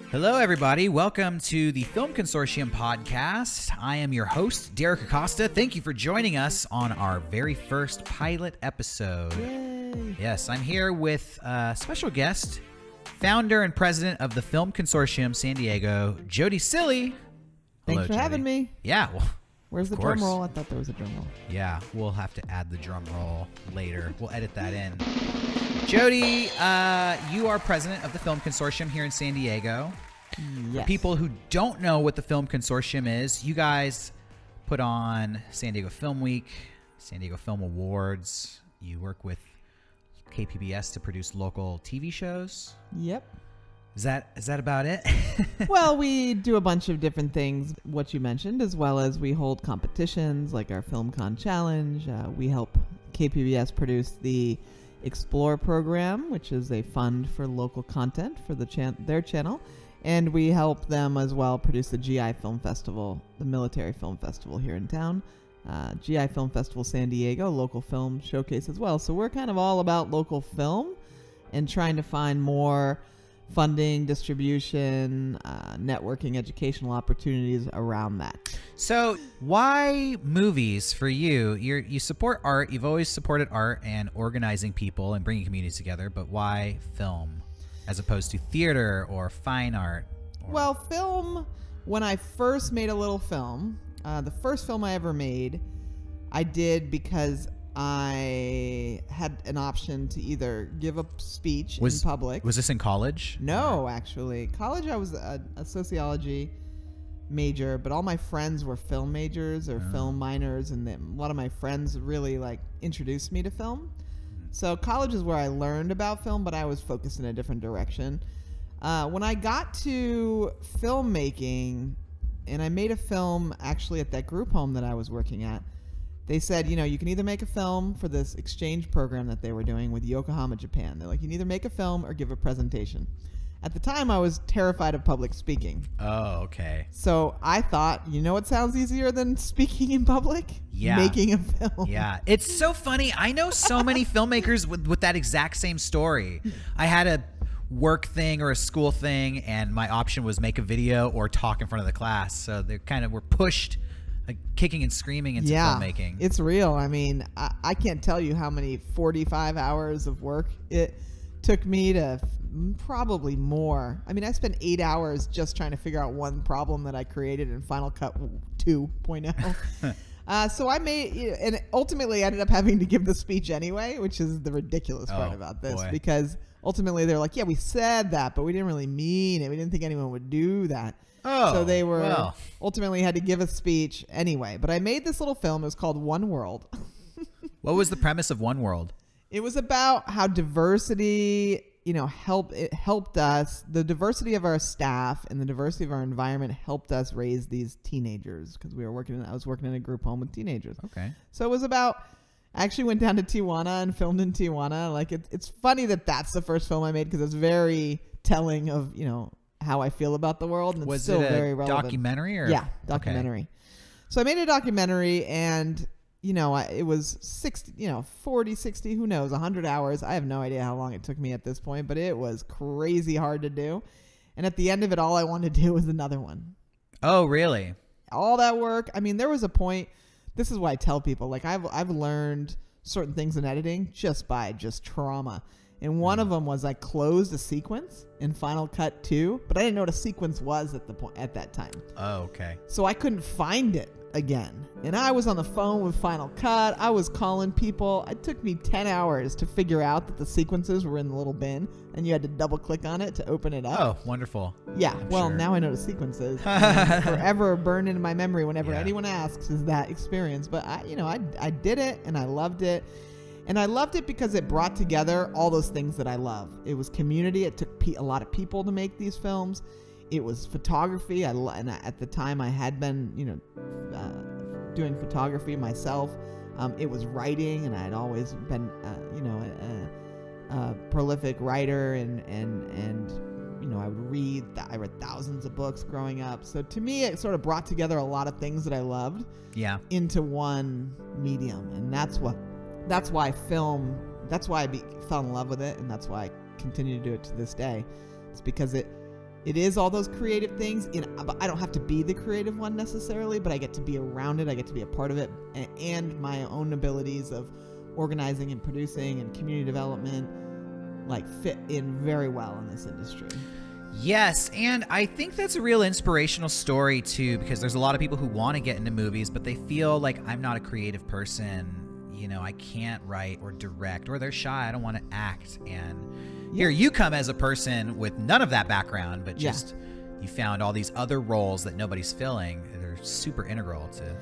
Hello, everybody. Welcome to the Film Consortium podcast. I am your host, Derrick Acosta. Thank you for joining us on our very first pilot episode. Yay. Yes, I'm here with a special guest, founder and president of the Film Consortium San Diego, Jodi Cilley. Thanks for having me. Yeah. Well, where's the drum roll? I thought there was a drum roll. Yeah, we'll have to add the drum roll later. We'll edit that in. Jodi, you are president of the Film Consortium here in San Diego. Yes. For people who don't know what the Film Consortium is, you guys put on San Diego Film Week, San Diego Film Awards. You work with KPBS to produce local TV shows. Yep. Is that about it? Well, we do a bunch of different things, what you mentioned, as well as we hold competitions like our FilmCon Challenge. We help KPBS produce the Explore program, which is a fund for local content for their channel. And we help them as well produce the GI Film Festival, the military film festival here in town. GI Film Festival San Diego, local film showcase as well. So we're kind of all about local film and trying to find more funding, distribution, networking, educational opportunities around that. So why movies for you? You support art. You've always supported art and organizing people and bringing communities together. But why film as opposed to theater or fine art? Well, film, when I first made a little film, the first film I ever made, I did because I had an option to either give a speech in public. Was this in college? No, actually. College, I was a sociology major, but all my friends were film majors or film minors, and a lot of my friends really introduced me to film. So college is where I learned about film, but I was focused in a different direction. When I got to filmmaking, and I made a film actually at that group home that I was working at, they said, you can either make a film for this exchange program that they were doing with Yokohama, Japan. They're like, you can either make a film or give a presentation. At the time, I was terrified of public speaking. Oh, okay. So I thought, what sounds easier than speaking in public? Yeah. Making a film. Yeah. It's so funny. I know so many filmmakers with that exact same story. I had a work thing or a school thing, and my option was make a video or talk in front of the class. So they kind of were pushed kicking and screaming into filmmaking. It's real. I mean, I can't tell you how many 45 hours of work it took me to, probably more. I mean, I spent 8 hours just trying to figure out one problem that I created in Final Cut 2.0. So I made, and ultimately ended up having to give the speech anyway, which is the ridiculous part about this, because ultimately they're like, yeah, we said that, but we didn't really mean it. We didn't think anyone would do that. Oh, so they were ultimately had to give a speech anyway. But I made this little film. It was called One World. What was the premise of One World? It was about how diversity, helped us. The diversity of our staff and the diversity of our environment helped us raise these teenagers, because I was working in a group home with teenagers. Okay. So it was about. I actually went down to Tijuana and filmed in Tijuana. It's funny that that's the first film I made, because it's very telling of how I feel about the world, and it's still very relevant. Documentary? Or? Yeah, documentary. Okay. So I made a documentary, and it was 60, 40, 60, who knows, 100 hours. I have no idea how long it took me at this point, but it was crazy hard to do. And at the end of it, all I wanted to do was another one. Oh, really? All that work. I mean, there was a point. This is why I tell people, I've learned certain things in editing just by trauma. And one of them was I closed a sequence in Final Cut 2, but I didn't know what a sequence was at that time. Oh, okay. So I couldn't find it again. And I was on the phone with Final Cut. I was calling people. It took me 10 hours to figure out that the sequences were in the little bin, and you had to double click on it to open it up. Oh, wonderful. Yeah. Well, now I know the sequences. Forever burned into my memory whenever anyone asks is that experience. But I did it, and I loved it. And I loved it because it brought together all those things that I love. It was community. It took a lot of people to make these films. It was photography. And at the time, I had been, doing photography myself. It was writing, and I had always been, a prolific writer, and I would read. I read thousands of books growing up. So to me, it sort of brought together a lot of things that I loved. Yeah. Into one medium, and that's why film. That's why I fell in love with it, and that's why I continue to do it to this day. It's because it it is all those creative things. But I don't have to be the creative one necessarily, but I get to be around it. I get to be a part of it, and my own abilities of organizing and producing and community development like fit in very well in this industry. Yes, and I think that's a real inspirational story too, because there's a lot of people who want to get into movies, but they feel like, I'm not a creative person. You know, I can't write or direct, or they're shy. I don't want to act. And here you come as a person with none of that background, but just you found all these other roles that nobody's filling. They're super integral to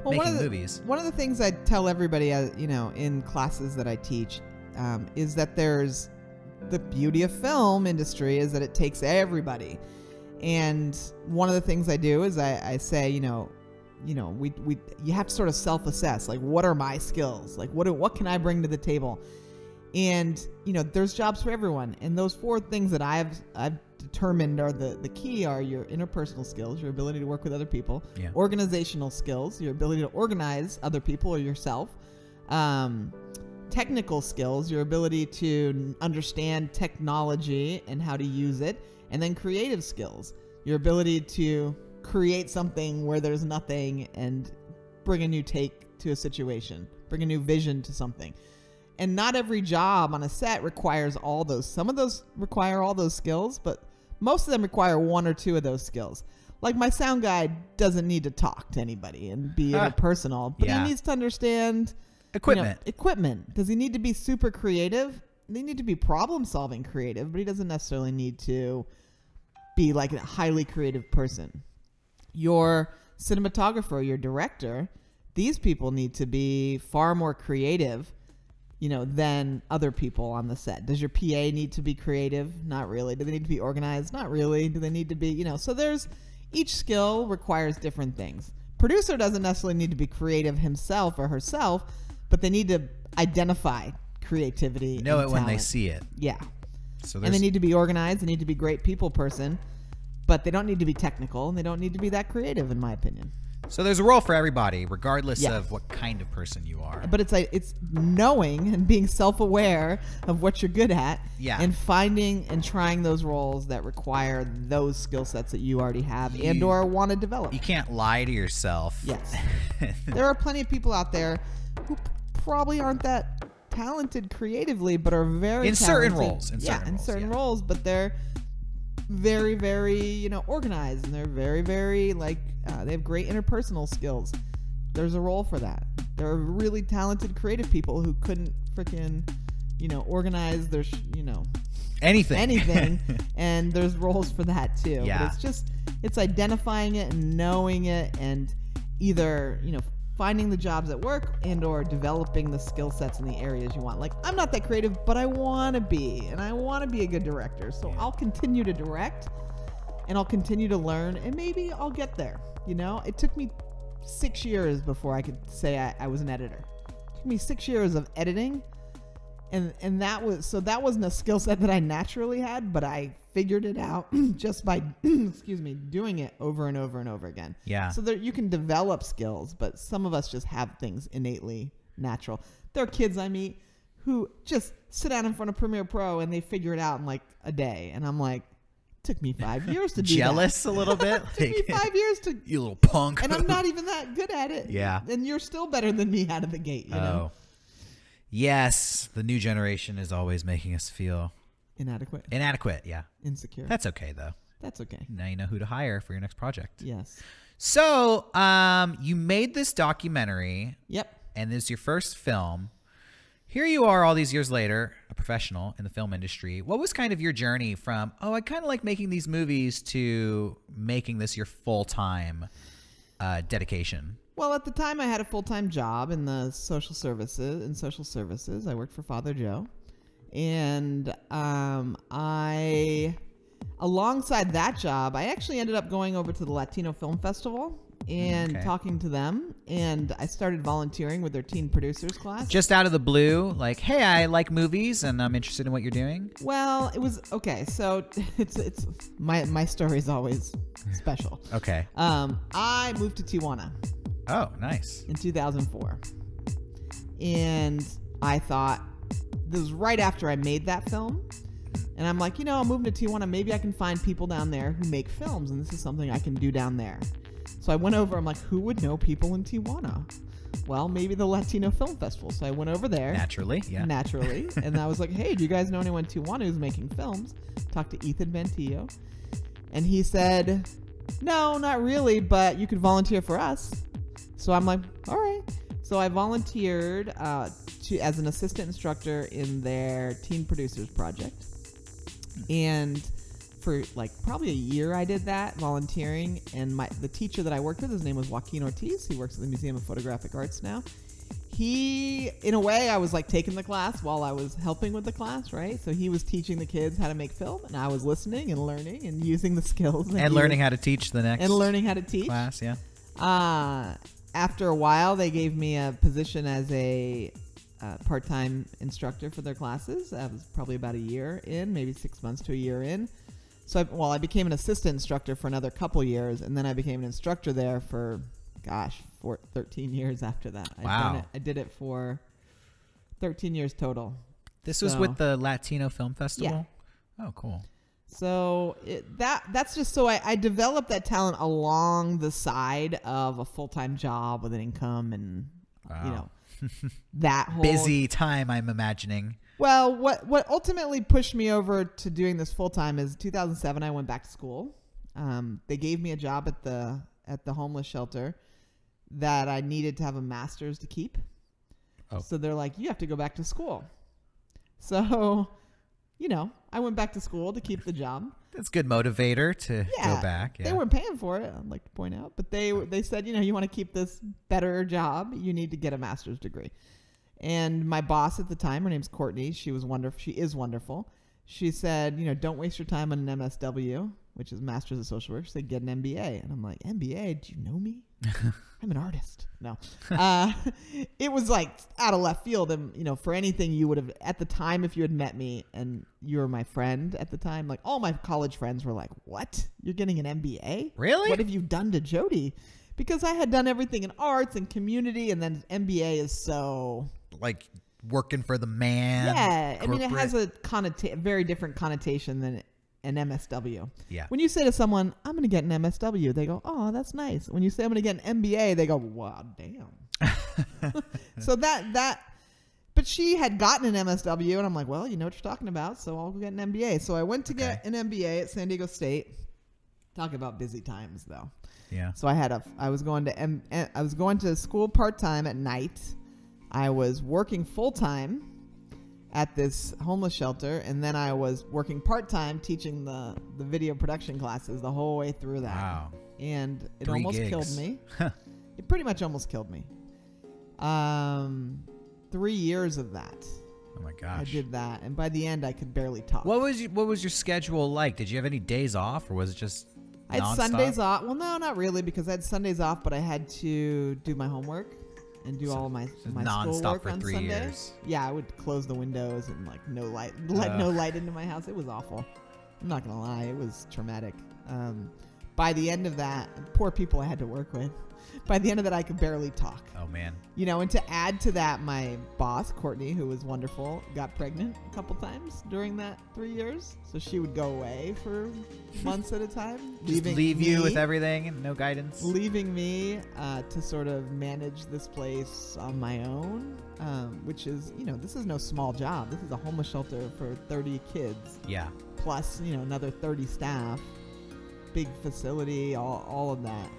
making movies. One of the things I tell everybody, you know, in classes that I teach, is that there's the beauty of film industry is that it takes everybody. And one of the things I do is I say, you have to sort of self-assess, like, what are my skills? Like, what can I bring to the table? And, there's jobs for everyone. And those 4 things that I've determined are the key are your interpersonal skills, your ability to work with other people, organizational skills, your ability to organize other people or yourself, technical skills, your ability to understand technology and how to use it, and then creative skills, your ability to create something where there's nothing and bring a new take to a situation, bring a new vision to something. And not every job on a set requires all those. Some of those require all those skills, but most of them require 1 or 2 of those skills. Like, my sound guy doesn't need to talk to anybody and be interpersonal, but he needs to understand equipment. Does he need to be super creative? They need to be problem-solving creative, but he doesn't necessarily need to be like a highly creative person. Your cinematographer, your director, these people need to be far more creative, than other people on the set. Does your PA need to be creative? Not really. Do they need to be organized? Not really. Do they need to be, so each skill requires different things. Producer doesn't necessarily need to be creative himself or herself, but they need to identify creativity. Know it talent when they see it. Yeah. And they need to be organized. They need to be a great people person, but they don't need to be technical, and they don't need to be that creative, in my opinion. So there's a role for everybody, regardless of what kind of person you are. But it's knowing and being self-aware of what you're good at, and finding and trying those roles that require those skill sets that you already have and or want to develop. You can't lie to yourself. Yes. There are plenty of people out there who probably aren't that talented creatively, but are very talented. In certain roles, but they're very, very, organized, and they're very, very, they have great interpersonal skills. There's a role for that. There are really talented creative people who couldn't freaking, organize their, anything. And there's roles for that too. Yeah. But it's identifying it and knowing it, and either, finding the jobs at work and or developing the skill sets in the areas you want. Like, I'm not that creative, but I want to be, and I want to be a good director. So I'll continue to direct, and I'll continue to learn, and maybe I'll get there. It took me 6 years before I could say I was an editor. It took me 6 years of editing, and that wasn't a skill set that I naturally had, but I figured it out just by doing it over and over and over again. Yeah. So you can develop skills, but some of us just have things innately natural. There are kids I meet who just sit down in front of Premiere Pro and they figure it out in like a day, and I'm like, took me 5 years to do jealous that. A little bit. Took me 5 years to, you little punk. And I'm not even that good at it. Yeah. And you're still better than me out of the gate. You know. Yes, the new generation is always making us feel inadequate. Yeah. Insecure. That's okay though. That's okay. Now you know who to hire for your next project. Yes. So, you made this documentary. Yep. And this is your first film. Here you are all these years later, a professional in the film industry. What was kind of your journey from, I kind of like making these movies, to making this your full-time dedication? Well, at the time I had a full-time job in the social services. I worked for Father Joe. And alongside that job, I actually ended up going over to the Latino Film Festival and talking to them, and I started volunteering with their teen producers class. Just out of the blue, like, hey, I like movies and I'm interested in what you're doing? Well, it was okay. So it's my story is always special. Okay. I moved to Tijuana. Oh, nice. In 2004, and I thought, this was right after I made that film. And I'm like, I'm moving to Tijuana. Maybe I can find people down there who make films, and this is something I can do down there. So I went over. I'm like, who would know people in Tijuana? Well, maybe the Latino Film Festival. So I went over there. Naturally, yeah. Naturally. And I was like, hey, do you guys know anyone in Tijuana who's making films? Talked to Ethan Ventillo. And he said, no, not really, but you could volunteer for us. So I'm like, all right. So I volunteered as an assistant instructor in their Teen Producers Project. And for like probably a year I did that, volunteering. And the teacher that I worked with, his name was Joaquin Ortiz. He works at the Museum of Photographic Arts now. He, in a way, I was like taking the class while I was helping with the class, right? So he was teaching the kids how to make film, and I was listening and learning and using the skills. And learning how to teach the next. And learning how to teach. Class, yeah. After a while, they gave me a position as a part-time instructor for their classes. I was probably about a year in, maybe 6 months to a year in. So I became an assistant instructor for another couple years, and then I became an instructor there for, 13 years after that. Wow. I did it for 13 years total. This was with the Latino Film Festival? Yeah. Oh, cool. So that's just so I developed that talent along the side of a full-time job with an income and, wow. That whole... Busy time, I'm imagining. Well, what ultimately pushed me over to doing this full-time is 2007, I went back to school. They gave me a job at the homeless shelter that I needed to have a master's to keep. Oh. So they're like, you have to go back to school. So, I went back to school to keep the job. That's a good motivator to go back. Yeah. They weren't paying for it, I'd like to point out. But they said, you want to keep this better job, you need to get a master's degree. And my boss at the time, her name's Courtney. She was wonderful. She is wonderful. She said, don't waste your time on an MSW, which is Master's of Social Work. She said, get an MBA. And I'm like, MBA? Do you know me? I'm an artist. No. It was like out of left field. And, for anything you would have, at the time, if you had met me and you were my friend at the time, like all my college friends were like, what? You're getting an MBA? Really? What have you done to Jodi? Because I had done everything in arts and community, and then MBA is so... Like working for the man. Yeah. Corporate. I mean, it has a very different connotation than an MSW. Yeah. When you say to someone, I'm going to get an MSW, they go, oh, that's nice. When you say I'm going to get an MBA, they go, wow, damn. So but she had gotten an MSW, and I'm like, well, you know what you're talking about, so I'll go get an MBA. So I went to get an MBA at San Diego State. Talk about busy times, though. Yeah. So I was going to school part-time at night. I was working full-time at this homeless shelter, and then I was working part-time teaching the video production classes the whole way through that. Wow. And it 3 almost gigs. killed me. It pretty much almost killed me. 3 years of that. Oh my gosh. I did that, and by the end I could barely talk. What was your schedule like? Did you have any days off, or was it just I had nonstop? Sundays off. Well, no, not really, because I had Sundays off, but I had to do my homework and do all my nonstop schoolwork for on 3 Sunday. years. Yeah, I would close the windows and like no light, let no light into my house. It was awful. I'm not gonna lie, it was traumatic. By the end of that, poor people I had to work with. By the end of that, I could barely talk. Oh man. And to add to that, my boss, Courtney, who was wonderful, got pregnant a couple times during that 3 years. So she would go away for months at a time. Just leave you with everything and no guidance? Leaving me to sort of manage this place on my own, which is, this is no small job. This is a homeless shelter for 30 kids. Yeah. Plus, another 30 staff. Big facility, all of that.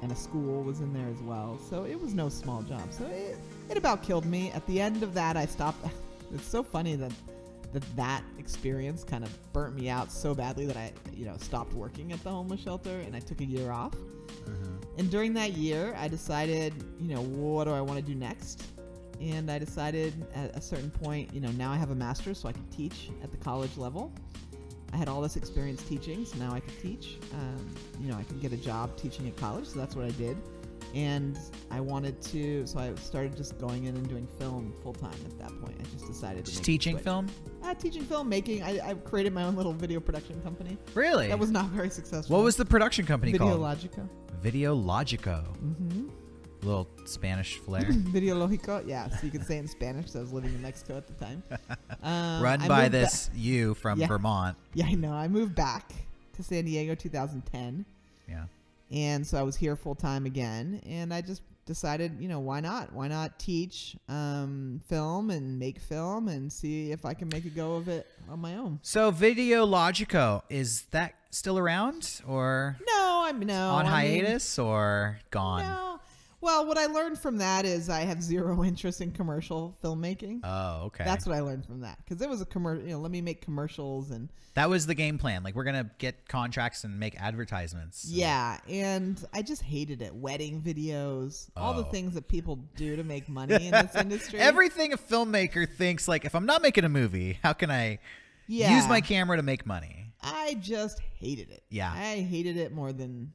And a school was in there as well. So it was no small job. So it about killed me. At the end of that, I stopped. It's so funny that experience kind of burnt me out so badly that I, stopped working at the homeless shelter, and I took a year off. And during that year, I decided, what do I want to do next? And I decided at a certain point, now I have a master's, so I can teach at the college level. I had all this experience teaching, so now I could teach. I could get a job teaching at college, so that's what I did. And I wanted to, so I started just going in and doing film full-time at that point. I just decided to Just make teaching film? Teaching film, making. I created my own little video production company. Really? That was not very successful. What was the production company called? Videologico. Videologico. Mm-hmm. Little Spanish flair. Video Logico. Yeah, so you could say it in Spanish because I was living in Mexico at the time. Run by this you from Vermont. Yeah, I know. I moved back to San Diego 2010. Yeah. And so I was here full time again. And I just decided, why not? Why not teach film and make film and see if I can make a go of it on my own. So Video Logico, is that still around or on hiatus or gone? No. Well, what I learned from that is I have zero interest in commercial filmmaking. Oh, okay. That's what I learned from that, because it was a commercial. Let me make commercials, and that was the game plan. Like, we're gonna get contracts and make advertisements. Yeah, and I just hated it. Wedding videos, all the things that people do to make money in this industry. Everything a filmmaker thinks, like, if I'm not making a movie, how can I use my camera to make money? I just hated it. Yeah, I hated it more than,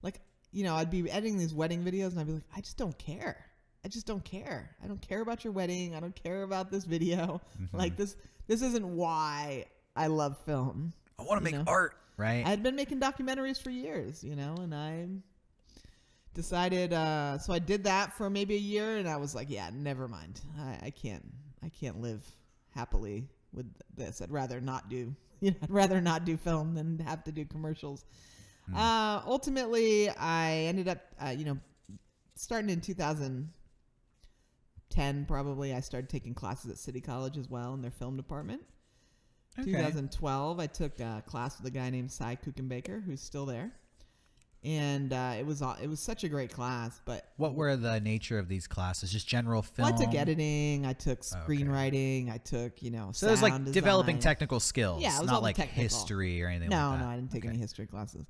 like, I'd be editing these wedding videos and I'd be like, I just don't care. I just don't care. I don't care about your wedding. I don't care about this video. Mm-hmm. Like, this isn't why I love film. I want to make art, right? I had been making documentaries for years, and I decided, so I did that for maybe a year, and I was like, yeah, never mind. I can't live happily with this. I'd rather not do film than have to do commercials. Ultimately, I ended up, starting in 2010, probably, I started taking classes at City College as well in their film department. Okay. 2012, I took a class with a guy named Cy Kuchenbaker, who's still there. And it was such a great class. But what were the nature of these classes? Just general film? Well, I took editing. I took screenwriting. I took, so it was like design. Developing technical skills. Yeah, it was not like technical. History or anything like that. No, I didn't take any history classes.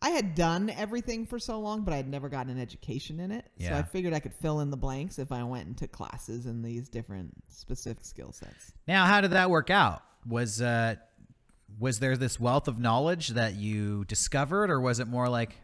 I had done everything for so long, but I had never gotten an education in it. Yeah. So I figured I could fill in the blanks if I went and took classes in these different specific skill sets. Now, how did that work out? Was there this wealth of knowledge that you discovered, or was it more like,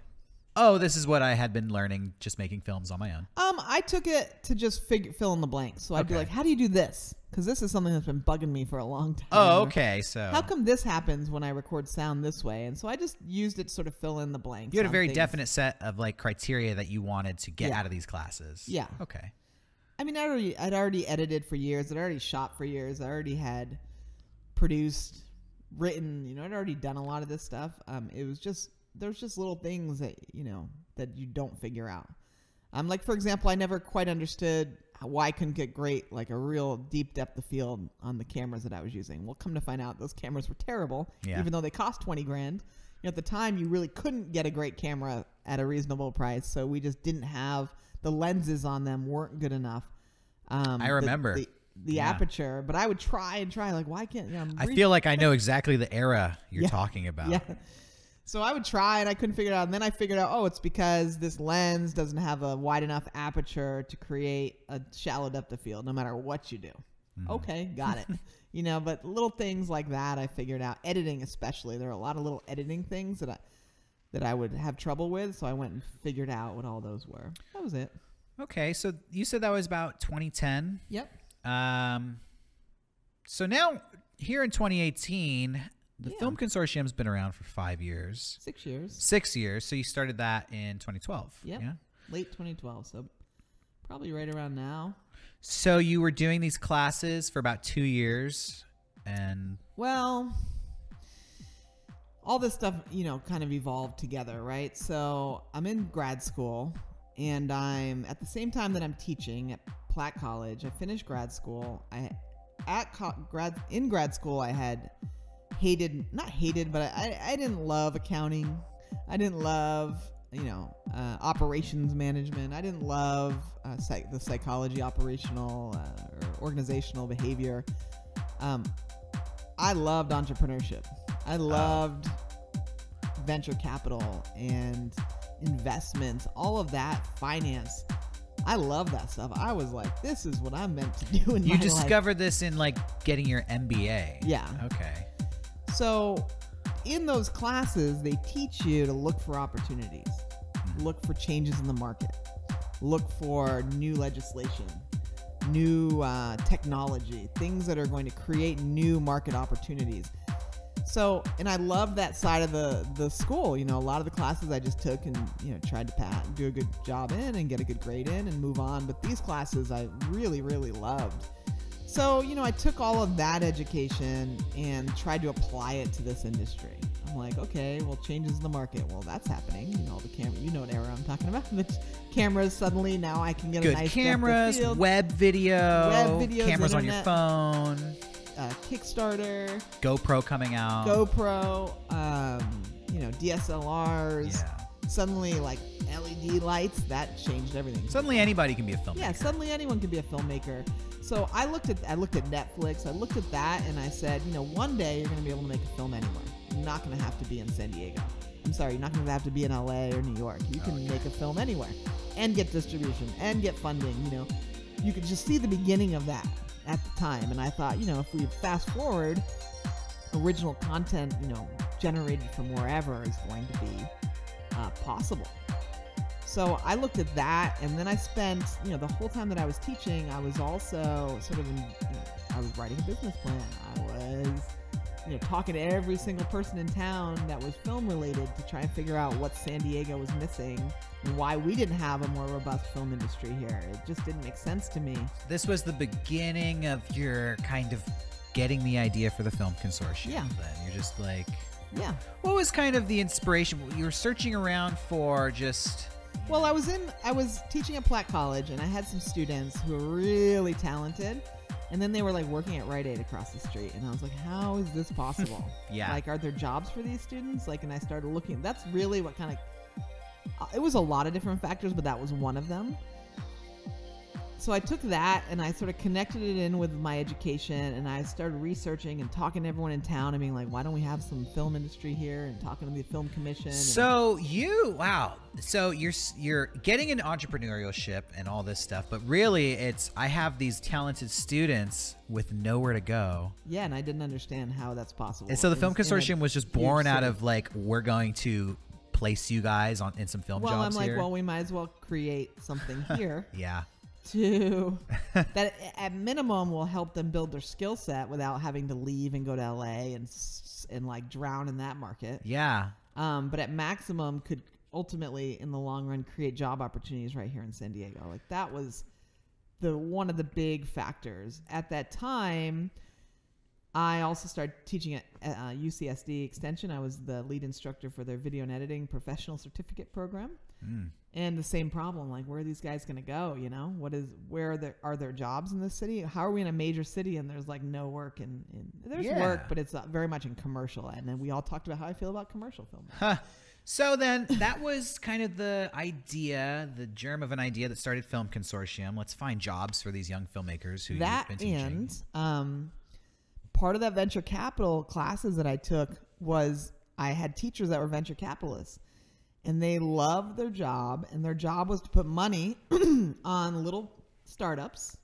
oh, this is what I had been learning just making films on my own? I took it to just fill in the blanks. So I'd be like, how do you do this? Because this is something that's been bugging me for a long time. Oh, okay. So how come this happens when I record sound this way? And so I just used it to sort of fill in the blanks. You had a very definite set of like criteria that you wanted to get out of these classes. Yeah. Okay. I mean, I'd already edited for years. I'd already shot for years. I already had produced, written. I'd already done a lot of this stuff. There's just little things that that you don't figure out. Like, for example, I never quite understood why I couldn't get great, like a real deep depth of field on the cameras that I was using. Well, come to find out, those cameras were terrible, even though they cost $20,000. At the time, you really couldn't get a great camera at a reasonable price, so we just didn't have the lenses on them weren't good enough. I remember the aperture, but I would try like, why can't I feel like I know exactly the era you're talking about. Yeah. So I would try and I couldn't figure it out. And then I figured out, it's because this lens doesn't have a wide enough aperture to create a shallow depth of field, no matter what you do. Mm-hmm. Okay, got it. But little things like that I figured out. Editing especially. There are a lot of little editing things that I would have trouble with. So I went and figured out what all those were. That was it. Okay, so you said that was about 2010. Yep. So now, here in 2018... The Film Consortium's been around for 5 years. 6 years. 6 years. So you started that in 2012. Yep. Yeah. Late 2012. So probably right around now. So you were doing these classes for about 2 years, and well, all this stuff, kind of evolved together, right? So I'm in grad school, and I'm at the same time that I'm teaching at Platt College. I finished grad school. In grad school, I had not hated, but I didn't love accounting. I didn't love, operations management. I didn't love the psychology, operational or organizational behavior. I loved entrepreneurship. I loved venture capital and investments, all of that, finance. I love that stuff. I was like, this is what I'm meant to do in my life. You discovered this in like getting your MBA. Yeah. Okay. So in those classes, they teach you to look for opportunities, look for changes in the market, look for new legislation, new technology, things that are going to create new market opportunities. So, and I love that side of the school. You know, a lot of the classes I just took and, you know, tried to do a good job in and get a good grade in and move on. But these classes I really, really loved. So, you know, I took all of that education and tried to apply it to this industry. I'm like, okay, well, changes in the market. Well, that's happening. You know, the camera, you know what era I'm talking about. The cameras, suddenly now I can get Good a nice cameras, depth of field. web videos, cameras on your internet, phone, Kickstarter, GoPro coming out, you know, DSLRs. Yeah. Suddenly, like LED lights, that changed everything. Suddenly anybody can be a filmmaker. Yeah, suddenly anyone can be a filmmaker. So I looked at Netflix, I looked at that, and I said, you know, one day you're going to be able to make a film anywhere. You're not going to have to be in San Diego. I'm sorry, you're not going to have to be in LA or New York. You can make a film anywhere and get distribution and get funding. You know, you could just see the beginning of that at the time. And I thought, you know, if we fast forward, original content, you know, generated from wherever is going to be possible. So I looked at that, and then I spent, you know, the whole time that I was teaching, I was also sort of, I was writing a business plan. I was, you know, talking to every single person in town that was film related to try and figure out what San Diego was missing and why we didn't have a more robust film industry here. It just didn't make sense to me. This was the beginning of your kind of getting the idea for the Film Consortium. Yeah. Then you're just like, yeah. What was kind of the inspiration? You were searching around for just... Well, I was teaching at Platt College, and I had some students who were really talented, and then they were like working at Rite Aid across the street, and I was like, how is this possible? Yeah. Like, are there jobs for these students? Like, and I started looking. That's really what kind of... it was a lot of different factors, but that was one of them. So I took that and I sort of connected it in with my education, and I started researching and talking to everyone in town and being like, why don't we have some film industry here, and talking to the film commission. So so you're getting an entrepreneurship and all this stuff, but really it's, I have these talented students with nowhere to go. Yeah, and I didn't understand how that's possible. And so the Film Consortium was just born out of like, we're going to place you guys in some film jobs here. Well, I'm like, well, we might as well create something here. Yeah. That at minimum will help them build their skill set without having to leave and go to LA and like drown in that market. Yeah. But at maximum could ultimately in the long run create job opportunities right here in San Diego. Like, that was one of the big factors. At that time, I also started teaching at UCSD Extension. I was the lead instructor for their video and editing professional certificate program. And the same problem, like, where are these guys going to go? You know, are there jobs in this city? How are we in a major city and there's like no work there's work, but it's very much in commercial. And then we all talked about how I feel about commercial film. So then that was kind of the germ of an idea that started Film Consortium. Let's find jobs for these young filmmakers who you've been teaching. And part of that venture capital classes that I took was I had teachers that were venture capitalists. And they loved their job, and their job was to put money on little startups.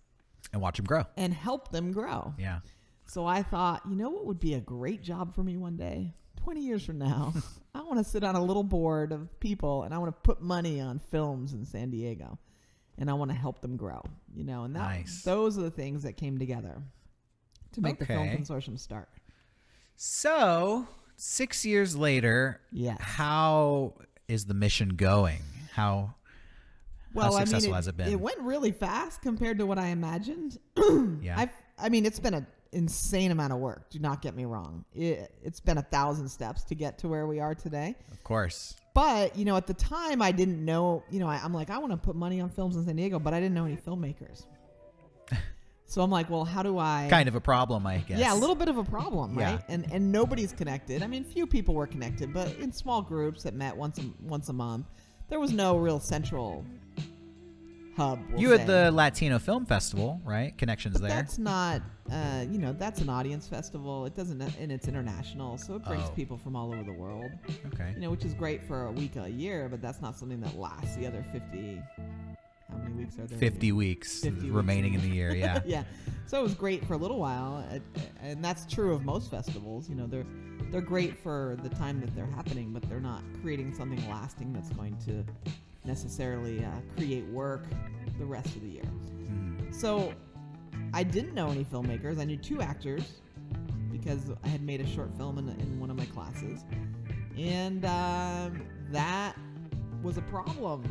And watch them grow. And help them grow. Yeah. So I thought, you know what would be a great job for me one day? 20 years from now, I want to sit on a little board of people, and I want to put money on films in San Diego. And I want to help them grow. You know, and those are the things that came together to make the Film Consortium start. So 6 years later, how is the mission going? How successful has it been? It went really fast compared to what I imagined. Yeah. I mean, it's been an insane amount of work. Do not get me wrong. It's been 1,000 steps to get to where we are today. Of course. But, you know, at the time I didn't know, you know, I'm like, I want to put money on films in San Diego, but I didn't know any filmmakers. So I'm like, well, how do I... Kind of a problem, I guess. Yeah, a little bit of a problem, right? Yeah. And nobody's connected. I mean, few people were connected, but in small groups that met once a month, there was no real central hub. You had the Latino Film Festival, right? Connections there. That's not, you know, that's an audience festival. It doesn't, and it's international, so it brings people from all over the world. Okay. You know, which is great for a week a year, but that's not something that lasts the other 50. How many weeks are there? 50 weeks remaining in the year, yeah. Yeah. So it was great for a little while, and that's true of most festivals. You know, they're great for the time that they're happening, but they're not creating something lasting that's going to necessarily create work the rest of the year. So I didn't know any filmmakers. I knew 2 actors because I had made a short film in one of my classes, and that was a problem.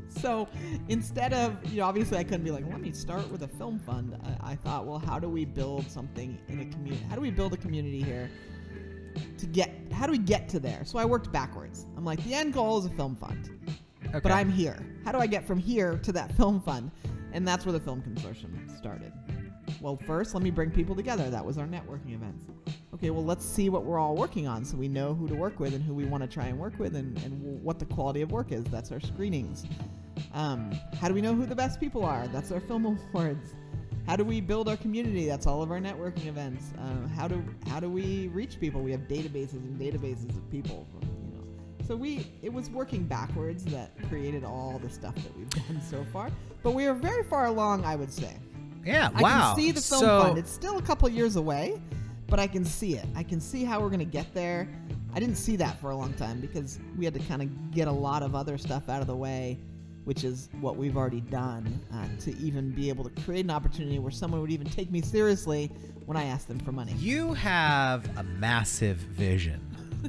So instead of, obviously I couldn't be like, let me start with a film fund. I thought, well, how do we build something in a community? How do we build a community here how do we get to there? So I worked backwards. I'm like, the end goal is a film fund. Okay. But I'm here. How do I get from here to that film fund? And that's where the Film Consortium started. Well, first, let me bring people together. That was our networking events. Okay, well, let's see what we're all working on so we know who to work with and who we want to try and work with and what the quality of work is. That's our screenings. How do we know who the best people are? That's our film awards. How do we build our community? That's all of our networking events. How do we reach people? We have databases and databases of people. So it was working backwards that created all the stuff that we've done so far. But we are very far along, I would say. Yeah, wow. I can see the film fund. It's still a couple years away, but I can see it. I can see how we're going to get there. I didn't see that for a long time because we had to kind of get a lot of other stuff out of the way, which is what we've already done, to even be able to create an opportunity where someone would even take me seriously when I asked them for money. You have a massive vision.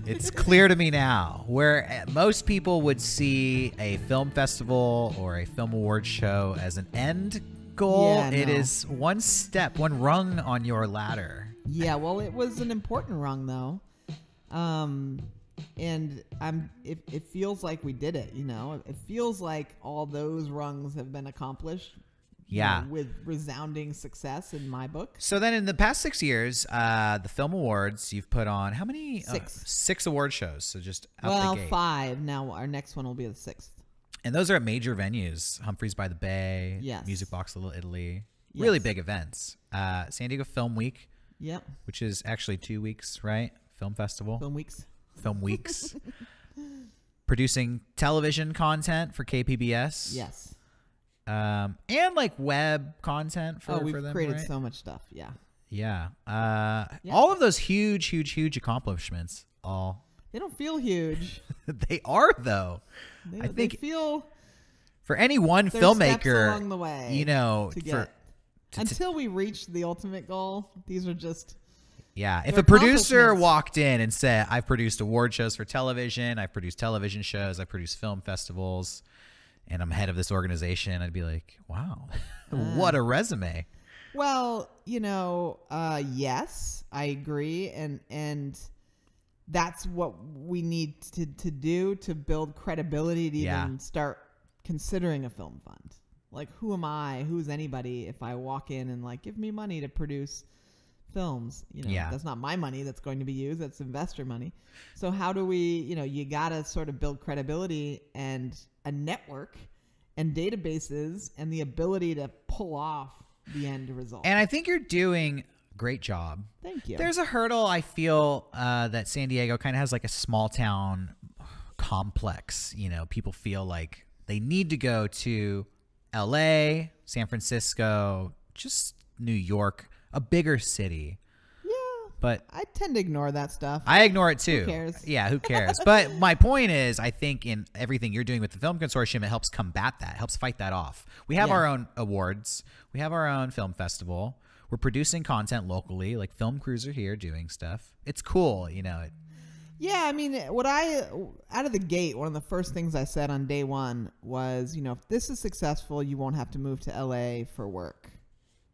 It's clear to me now, where most people would see a film festival or a film awards show as an end goal. Yeah, it no. is one step, one rung on your ladder. Yeah, well, it was an important rung, though. And it feels like we did it, It feels like all those rungs have been accomplished. Yeah. With resounding success in my book. So then in the past 6 years, the Film Awards, you've put on how many? 6. 6 award shows. So just out the gate. 5. Now our next one will be the 6th. And those are at major venues. Humphreys by the Bay. Yes. Music Box Little Italy. Yes. Really big events. San Diego Film Week. Yep. Which is actually 2 weeks, right? Film Festival. Film weeks. Film weeks. Producing television content for KPBS. Yes. And like web content for we've them, created right? so much stuff. Yeah. Yeah. Yeah. All of those huge accomplishments. They don't feel huge. They are though. I think they feel for any one steps filmmaker along the way, until we reach the ultimate goal. These are just if a producer walked in and said, "I've produced award shows for television. I've produced television shows. I've produced film festivals." And I'm head of this organization, I'd be like, wow, what a resume. Well, yes, I agree. And that's what we need to do to build credibility to even start considering a film fund. Like, who am I? Who's anybody if I walk in and like, give me money to produce films? That's not my money that's going to be used. That's investor money. So how do we, you got to sort of build credibility and a network and databases and the ability to pull off the end result. And I think you're doing a great job. Thank you. There's a hurdle I feel that San Diego kind of has like a small town complex. People feel like they need to go to LA, San Francisco, just New York, a bigger city. But I tend to ignore that stuff. I ignore it too. Who cares? Yeah, who cares? But my point is, I think in everything you're doing with the Film Consortium, it helps combat that, helps fight that off. We have our own awards. We have our own film festival. We're producing content locally, like film crews are here doing stuff. It's cool, Yeah, I mean, out of the gate, one of the first things I said on day one was, if this is successful, you won't have to move to LA for work.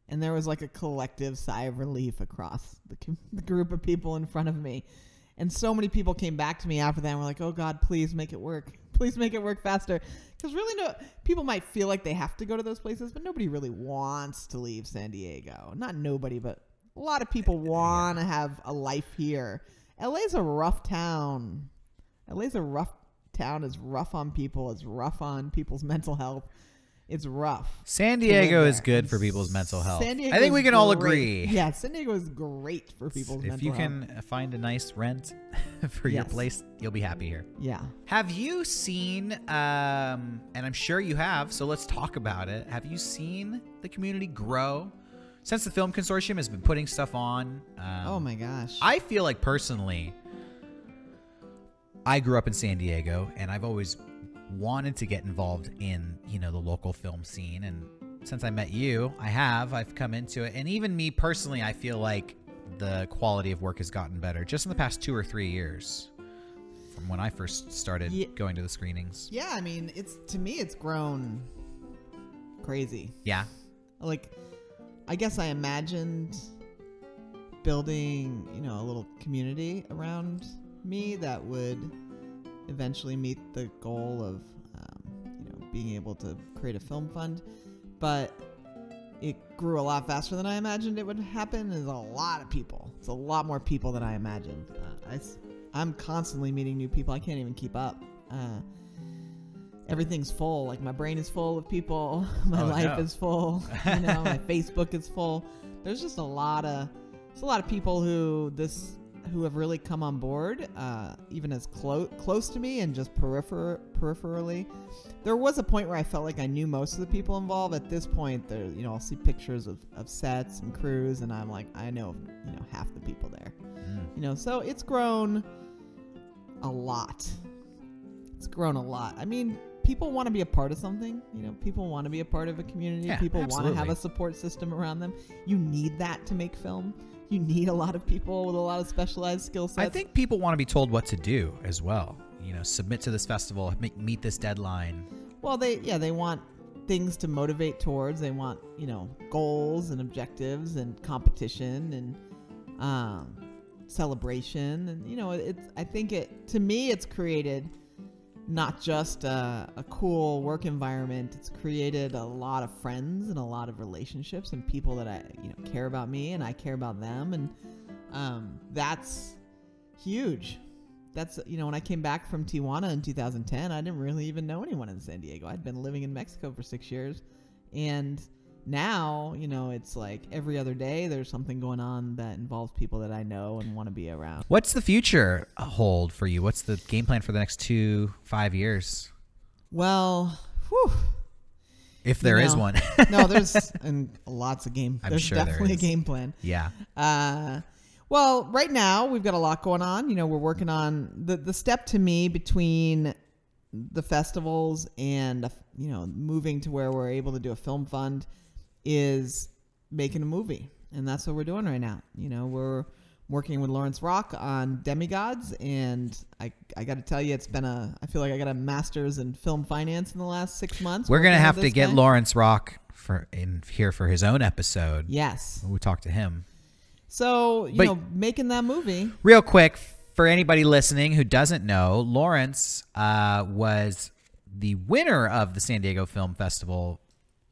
And there was like a collective sigh of relief across the group of people in front of me. And so many people came back to me after that and were like, oh, God, please make it work. Please make it work faster. Because really, people might feel like they have to go to those places, but nobody really wants to leave San Diego. Not nobody, but a lot of people want to have a life here. LA's a rough town. LA's a rough town. It's rough on people. It's rough on people's mental health. It's rough. San Diego is good for people's mental health. I think we can all agree. Yeah, San Diego is great for people's mental health. If you can find a nice rent for your place, you'll be happy here. Yeah. Have you seen, and I'm sure you have, so let's talk about it. Have you seen the community grow since the Film Consortium has been putting stuff on? Oh my gosh. I feel like personally, I grew up in San Diego, and I've always wanted to get involved in, the local film scene. And since I met you, I've come into it. And even me personally, I feel like the quality of work has gotten better just in the past 2 or 3 years from when I first started going to the screenings. Yeah, I mean, to me, it's grown crazy. Yeah. Like, I guess I imagined building, a little community around me that would eventually meet the goal of, being able to create a film fund. But it grew a lot faster than I imagined it would happen. There's a lot of people. It's a lot more people than I imagined. I'm constantly meeting new people. I can't even keep up. Everything's full. Like, my brain is full of people. My life is full. My Facebook is full. There's just a lot of people who have really come on board, even as close to me and just peripherally. There was a point where I felt like I knew most of the people involved. At this point, I'll see pictures of sets and crews, and I'm like, I know, half the people there. So it's grown a lot. It's grown a lot. I mean, people want to be a part of something. People want to be a part of a community. Yeah, people absolutely. want to have a support system around them. You need that to make film. You need a lot of people with a lot of specialized skill sets. I think people want to be told what to do as well. Submit to this festival, meet this deadline. Well, they want things to motivate towards. They want, goals and objectives and competition and celebration. And, I think to me, it's created not just a cool work environment. It's created a lot of friends and a lot of relationships and people that I care about me and I care about them, and that's huge. That's when I came back from Tijuana in 2010, I didn't really even know anyone in San Diego. I'd been living in Mexico for 6 years, and now it's like every other day there's something going on that involves people that I know and want to be around. What's the future hold for you? What's the game plan for the next 2-5 years? Well, if there is one. No, there's lots of game. There's sure definitely a game plan. Yeah. Well, right now we've got a lot going on. We're working on the step to me between the festivals and moving to where we're able to do a film fund is making a movie, and that's what we're doing right now. We're working with Lawrence Rock on Demigods, and I got to tell you, I feel like I got a master's in film finance in the last 6 months. We're gonna have to get Lawrence Rock in here for his own episode. Yes, we talked to him. So making that movie. Real quick, for anybody listening who doesn't know, Lawrence was the winner of the San Diego Film Festival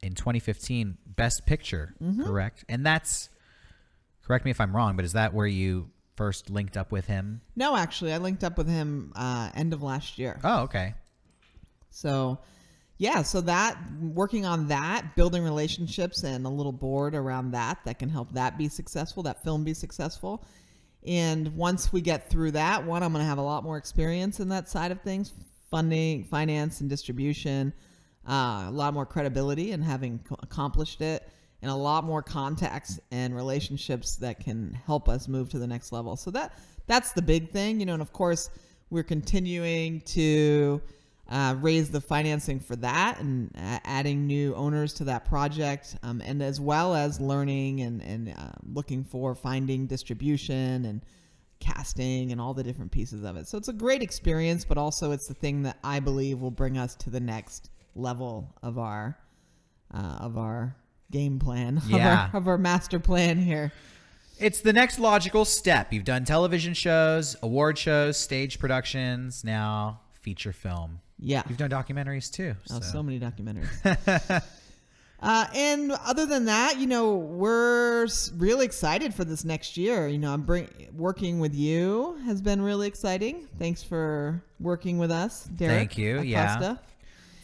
in 2015, Best Picture, correct? And that's, correct me if I'm wrong, but is that where you first linked up with him? No, actually, I linked up with him end of last year. Oh, okay. So, yeah, working on that, building relationships and a little board around that can help that be successful, that film be successful. And once we get through that, I'm going to have a lot more experience in that side of things, funding, finance, and distribution, a lot more credibility in having accomplished it, and a lot more contacts and relationships that can help us move to the next level. So that's the big thing, and of course, we're continuing to raise the financing for that and adding new owners to that project, and as well as learning and looking for finding distribution and casting and all the different pieces of it. So it's a great experience, but also it's the thing that I believe will bring us to the next level of our game plan, of our master plan here. It's the next logical step. You've done television shows, award shows, stage productions, now feature film. Yeah. You've done documentaries too. So many documentaries. And other than that, we're really excited for this next year. Working with you has been really exciting. Thanks for working with us, Derrick. Thank you. Acosta. Yeah.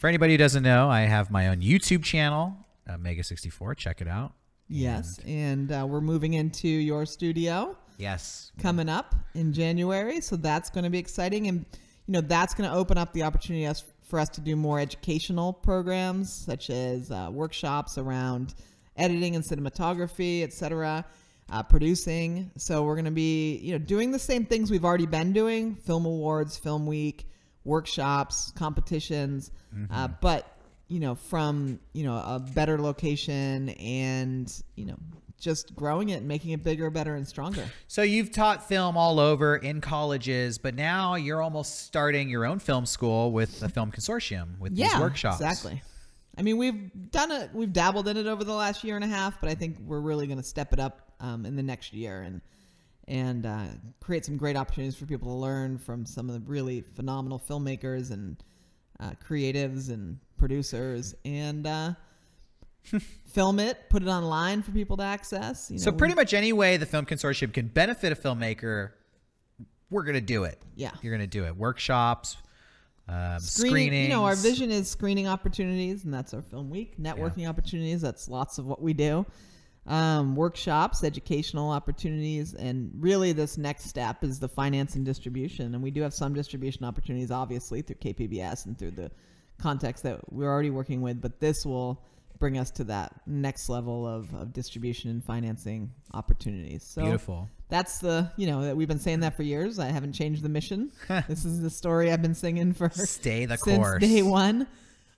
For anybody who doesn't know, I have my own YouTube channel, Mega64. Check it out. Yes. And we're moving into your studio. Yes. Coming up in January. So that's going to be exciting. And, that's going to open up the opportunity for us to do more educational programs, such as workshops around editing and cinematography, etc., producing. So we're going to be, doing the same things we've already been doing: film awards, film week, workshops, competitions, but from a better location and just growing it and making it bigger, better, and stronger. So you've taught film all over in colleges, but now you're almost starting your own film school with the Film Consortium with these workshops. Exactly. I mean, we've dabbled in it over the last year and a half, but I think we're really going to step it up in the next year and create some great opportunities for people to learn from some of the really phenomenal filmmakers and creatives and producers, and film it, put it online for people to access. So pretty much any way the Film Consortium can benefit a filmmaker, we're going to do it. Yeah. You're going to do it. Workshops, screenings. Our vision is screening opportunities, and that's our film week. Networking opportunities, that's lots of what we do. Workshops, educational opportunities, and really this next step is the finance and distribution. And we do have some distribution opportunities, obviously, through KPBS and through the context that we're already working with, but this will bring us to that next level of distribution and financing opportunities. So beautiful. That's that we've been saying that for years. I haven't changed the mission. This is the story I've been singing for Stay the since course. Day one.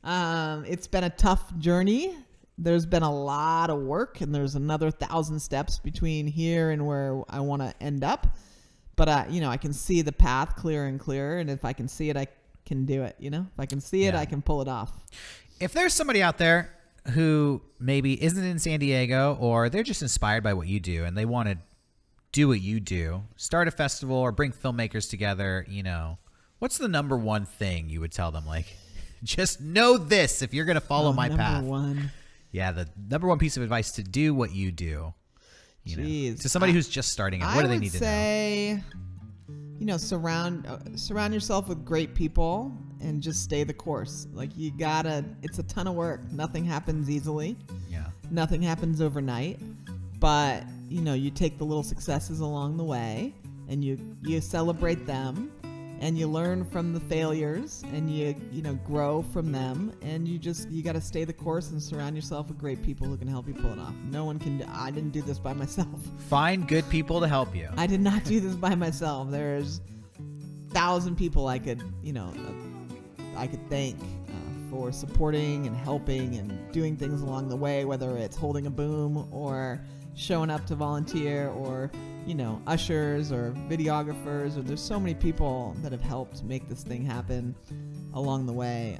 It's been a tough journey. There's been a lot of work, and there's another 1,000 steps between here and where I want to end up. But I can see the path clearer and clearer, and if I can see it, I can do it. If I can see it, I can pull it off. If there's somebody out there who maybe isn't in San Diego, or they're just inspired by what you do and they want to do what you do, start a festival or bring filmmakers together, what's the number one thing you would tell them? Like, just know this if you're going to follow my path. One. Yeah, the number one piece of advice to do what you do. To somebody who's just starting out, what do they need to know? Surround yourself with great people and just stay the course. Like, it's a ton of work. Nothing happens easily. Yeah. Nothing happens overnight. But, you take the little successes along the way and you celebrate them, and you learn from the failures, and you grow from them, and you got to stay the course and surround yourself with great people who can help you pull it off. No one can I didn't do this by myself. Find good people to help you. I did not do this by myself. There's 1,000 people I could thank for supporting and helping and doing things along the way, whether it's holding a boom or showing up to volunteer, or ushers or videographers, or there's so many people that have helped make this thing happen along the way.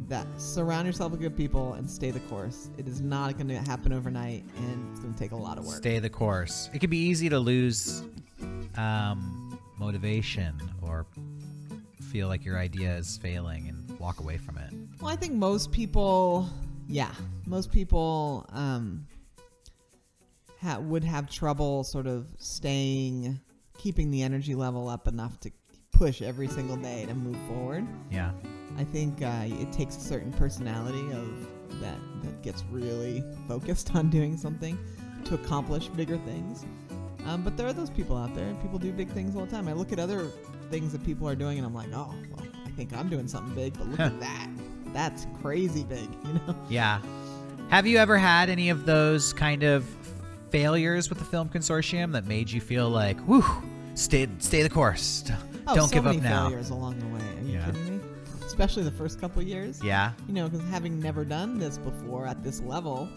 That surround yourself with good people and stay the course. It is not going to happen overnight, and it's going to take a lot of work. Stay the course. It can be easy to lose motivation or feel like your idea is failing and walk away from it. Well, I think most people would have trouble sort of keeping the energy level up enough to push every single day to move forward. Yeah. I think it takes a certain personality that gets really focused on doing something to accomplish bigger things. But there are those people out there, and people do big things all the time. I look at other things that people are doing, and I'm like, oh, well, I think I'm doing something big, but look at that. That's crazy big, Yeah. Have you ever had any of those kind of failures with the Film Consortium that made you feel like, whew, stay the course. Don't give up now. Failures along the way. Are you kidding me? Especially the first couple of years. Yeah. Because having never done this before at this level,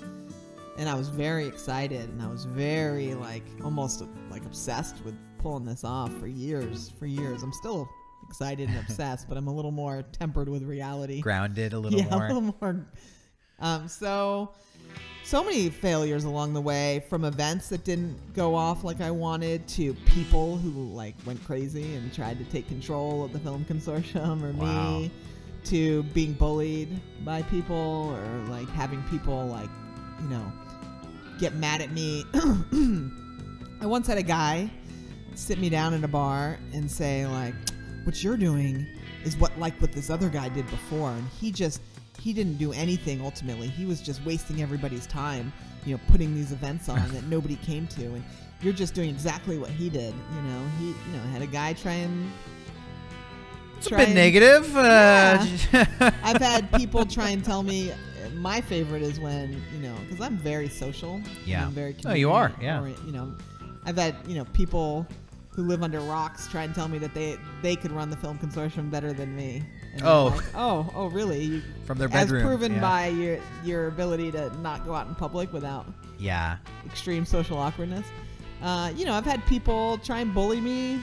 and I was very excited, and I was very almost obsessed with pulling this off for years. I'm still excited and obsessed, but I'm a little more tempered with reality. Grounded a little more. Yeah, a little more. So many failures along the way, from events that didn't go off like I wanted, to people who went crazy and tried to take control of the Film Consortium or me, to being bullied by people, or having people get mad at me. I once had a guy sit me down in a bar and say what you're doing is what this other guy did before, and he didn't do anything ultimately. He was just wasting everybody's time, putting these events on that nobody came to, and you're just doing exactly what he did. He had a guy try and... It's a bit negative. Yeah. I've had people try and tell me, my favorite is when, because I'm very social. Yeah. I'm very you are, yeah. I've had, people who live under rocks try and tell me that they could run the Film Consortium better than me. And Oh. I'm like, oh, really? From their bedroom. As proven yeah. by your ability to not go out in public without Yeah. extreme social awkwardness. I've had people try and bully me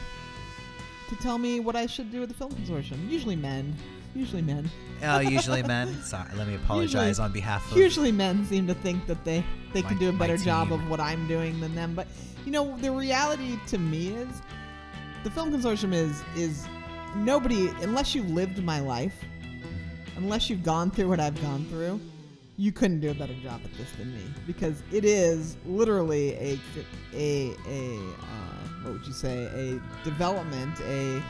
to tell me what I should do with the Film Consortium. Usually men. Oh, usually men. Sorry, let me apologize on behalf of. Usually men seem to think that they can do a better job team. of what I'm doing than them. But the reality to me is the Film Consortium is nobody, unless you've lived my life, unless you've gone through what I've gone through, you couldn't do a better job at this than me, because it is literally a what would you say, a development, a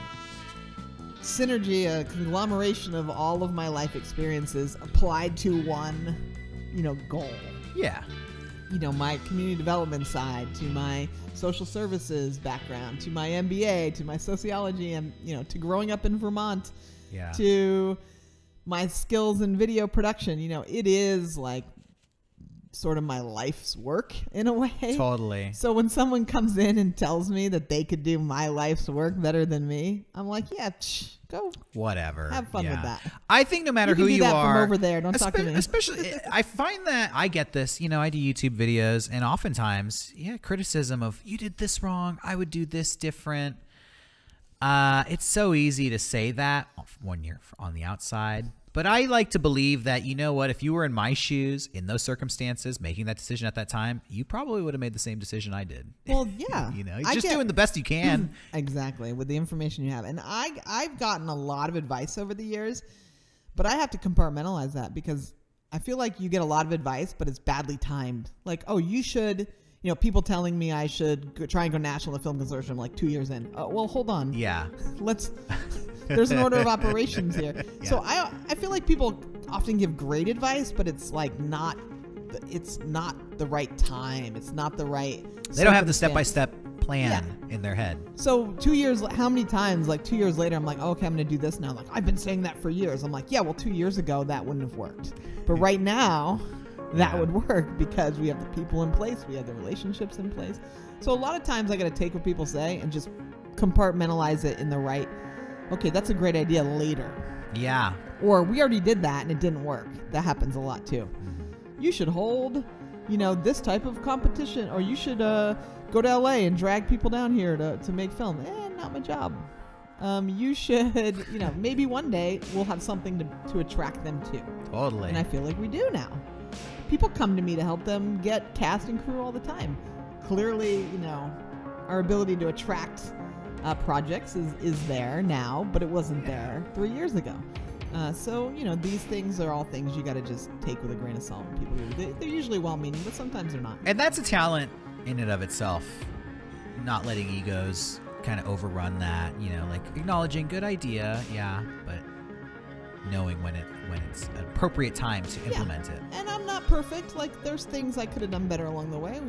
synergy, a conglomeration of all of my life experiences applied to one, goal. Yeah. My community development side, to my social services background, to my MBA, to my sociology, and to growing up in Vermont, Yeah. to my skills in video production. It is like sort of my life's work in a way. Totally. So when someone comes in and tells me that they could do my life's work better than me, I'm like, yeah, go. Whatever. Have fun with that. I think no matter You can who do you that are, from over there. Don't talk to me. Especially, I find that I get this. I do YouTube videos, and oftentimes, criticism of you did this wrong. I would do this different. It's so easy to say that when you're on the outside. But I like to believe that, if you were in my shoes, in those circumstances, making that decision at that time, you probably would have made the same decision I did. Well, yeah. Doing the best you can. Exactly, with the information you have. And I've gotten a lot of advice over the years, but I have to compartmentalize that, because I feel like you get a lot of advice, but it's badly timed. Like, oh, you should, people telling me I should try and go national in the Film Consortium like 2 years in. Oh, well, hold on. Yeah. There's an order of operations here. Yeah. So I feel like people often give great advice, but it's like it's not the right time. It's not the right. They don't have the step-by-step plan in their head. So 2 years, how many times, like 2 years later, I'm like, oh, okay, I'm going to do this now. I'm like, I've been saying that for years. I'm like, yeah, well, 2 years ago, that wouldn't have worked. But right now, that would work, because we have the people in place. We have the relationships in place. So a lot of times I got to take what people say and just compartmentalize it in the right. Okay, that's a great idea later. Yeah. Or we already did that and it didn't work. That happens a lot too. You should hold, this type of competition, or you should go to LA and drag people down here to make film. Not my job. You should, maybe one day we'll have something to attract them to. Totally. And I feel like we do now. People come to me to help them get cast and crew all the time. Clearly, our ability to attract projects is there now, but it wasn't there 3 years ago. So these things are all things you got to just take with a grain of salt. When people do, they're usually well-meaning, but sometimes they're not. And that's a talent in and of itself. Not letting egos kind of overrun that. Like acknowledging good idea, but knowing when it's an appropriate time to implement it. And I'm not perfect. Like, there's things I could have done better along the way.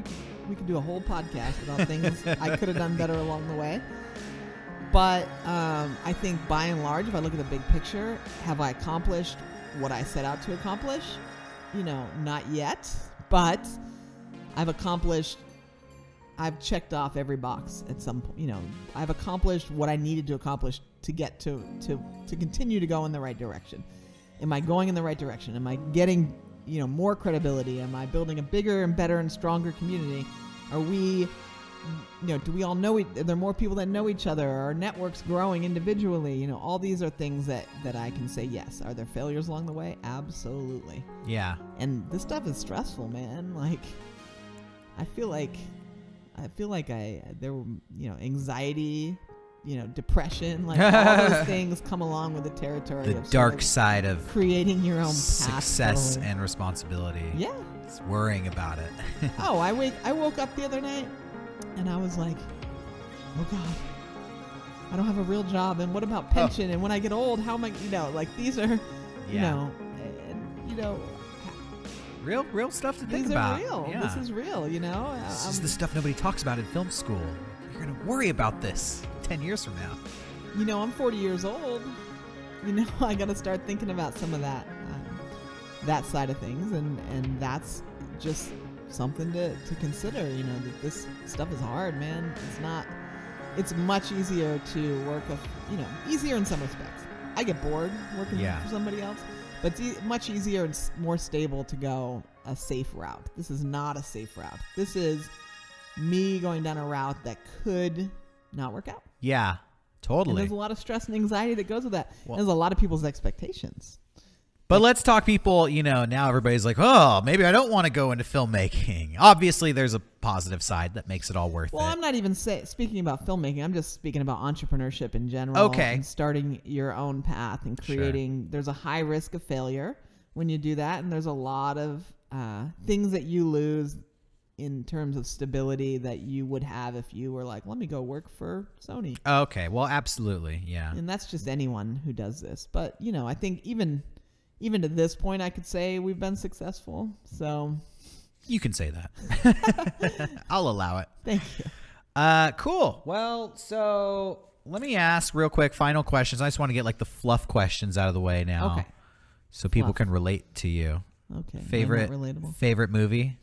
We could do a whole podcast about things I could have done better along the way. But I think by and large, if I look at the big picture, have I accomplished what I set out to accomplish? Not yet. But I've checked off every box at some point. I've accomplished what I needed to accomplish to get to continue to go in the right direction. Am I going in the right direction? Am I getting, more credibility? Am I building a bigger and better and stronger community? Are we, do we all know, are there more people that know each other? Are our networks growing individually? All these are things that I can say yes. Are there failures along the way? Absolutely. Yeah. And this stuff is stressful, man. Like, I feel like there were, anxiety, depression, like all those things come along with the territory of dark side of creating your own path success forward. And responsibility. Yeah. It's worrying about it. Oh, I woke up the other night and I was like, oh God, I don't have a real job. And what about pension? And when I get old, how am I, these are, real stuff to think these about. These are real. Yeah. This is real, This is the stuff nobody talks about in film school. You're going to worry about this 10 years from now. I'm 40 years old. I got to start thinking about some of that side of things. And that's just something to consider, that this stuff is hard, man. It's much easier to work with, easier in some respects. I get bored working Yeah. for somebody else. But it's much easier and more stable to go a safe route. This is not a safe route. This is me going down a route that could not work out. Yeah, And totally. there's a lot of stress and anxiety that goes with that. Well- There's a lot of people's expectations. But let's talk people, now everybody's like, oh, maybe I don't want to go into filmmaking. Obviously, there's a positive side that makes it all worth Well, it. I'm not even speaking about filmmaking. I'm just speaking about entrepreneurship in general. Okay. And starting your own path and creating. There's a high risk of failure when you do that. And there's a lot of things that you lose in terms of stability that you would have if you were like, let me go work for Sony. Okay, well, absolutely, yeah. And that's just anyone who does this. But, I think even to this point, I could say we've been successful. So You can say that. I'll allow it. thank you. Cool. Well, so let me ask real quick final questions. I just want to get like the fluff questions out of the way now. Okay. So people Fluff. can relate to you. Okay. Favorite relatable. favorite movie?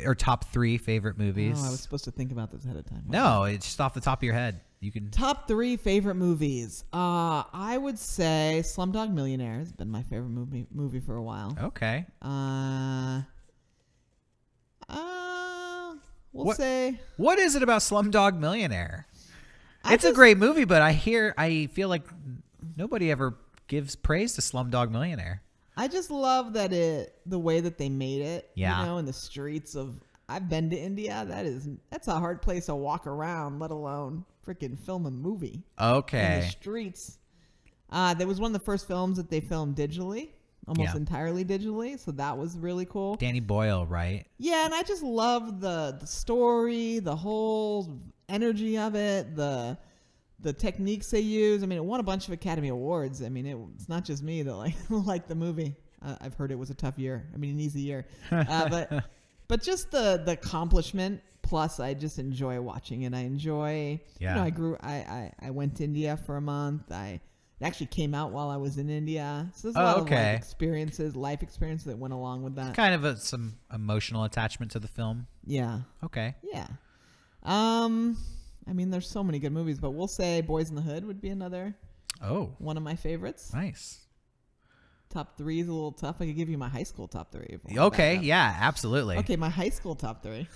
Or top 3 favorite movies? Oh, I was supposed to think about this ahead of time. No, it's just off the top of your head. You can. Top 3 favorite movies. I would say Slumdog Millionaire has been my favorite movie for a while. Okay. We'll say What is it about Slumdog Millionaire? I It's a just- great movie, but I feel like nobody ever gives praise to Slumdog Millionaire. I just love that the way that they made it. Yeah. In the streets of. I've been to India. That's a hard place to walk around, let alone freaking film a movie. In the Okay. streets. That was one of the first films that they filmed digitally, almost Yeah. entirely digitally. So that was really cool. Danny Boyle, right? Yeah, and I just love the story, the whole energy of it, the techniques they use. I mean, it won a bunch of Academy Awards. I mean, it's not just me that like the movie. I've heard it was a tough year. I mean, an easy year, but just the accomplishment. Plus, I just enjoy watching it. I enjoy. Yeah. I went to India for a month. It actually came out while I was in India. So there's a lot of life experiences that went along with that. Kind of some emotional attachment to the film. Yeah. Okay. Yeah. I mean, there's so many good movies, but we'll say Boys in the Hood would be another Oh, one of my favorites. nice. Top 3 is a little tough. I could give you my high school top 3. if you want Okay, that. yeah, absolutely. Okay, my high school top 3.